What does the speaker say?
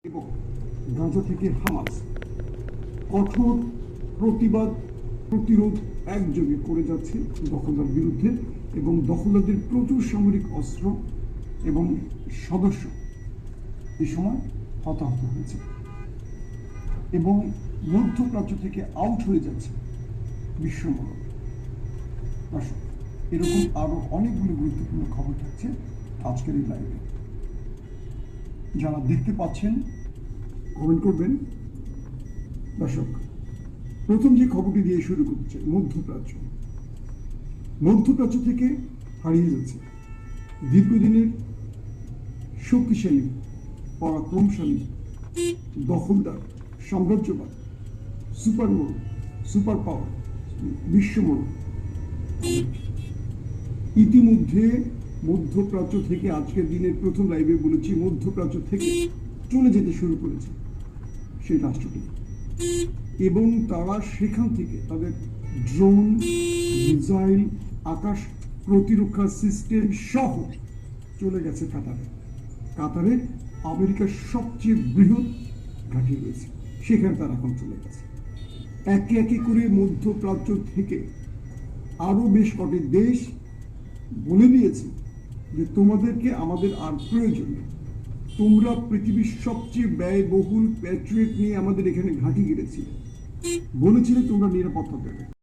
এবং গাজা থেকে হামাস কঠোর প্রতিবাদ প্রতিরোধ একযোগে করে যাচ্ছে দখলদার বিরুদ্ধে, এবং দখলদারদের প্রচুর সামরিক অস্ত্র এবং সদস্য এ সময় হতাহত হয়েছে এবং মধ্যপ্রাচ্য থেকে আউট হয়ে যাচ্ছে বিশ্বমূলক। দর্শক, এরকম আরো অনেকগুলো গুরুত্বপূর্ণ খবর থাকছে আজকের এই লাইভে। যারা দেখতে পাচ্ছেন কমেন্ট করবেন। দর্শক, প্রথম যে খবরটি দিয়ে শুরু করছে, মধ্যপ্রাচ্য থেকে হারিয়ে যাচ্ছে দীর্ঘদিনের শক্তিশালী পরাক্রমশালী দখলদার সাম্রাজ্যবাদ সুপার পাওয়ার বিশ্বমূলক। ইতিমধ্যে মধ্যপ্রাচ্য থেকে আজকের দিনের প্রথম লাইভে বলেছি, মধ্যপ্রাচ্য থেকে চলে যেতে শুরু করেছে সেই রাষ্ট্রটি, এবং তারা সেখান থেকে তাদের ড্রোন, মিসাইল, আকাশ প্রতিরক্ষা সিস্টেম সহ চলে গেছে কাতারে আমেরিকার সবচেয়ে বৃহৎ ঘাঁটি রয়েছে, সেখানে তারা এখন চলে গেছে। একে একে করে মধ্যপ্রাচ্য থেকে আরো বেশ কটি দেশ বলে দিয়েছে যে তোমাদেরকে আমাদের আর প্রয়োজন নেই, তোমরা পৃথিবীর সবচেয়ে ব্যয়বহুল প্যাট্রিয়ট নিয়ে আমাদের এখানে ঘাঁটি গেড়েছিলে, বলেছিলে তোমরা নিরাপত্তা দেবে।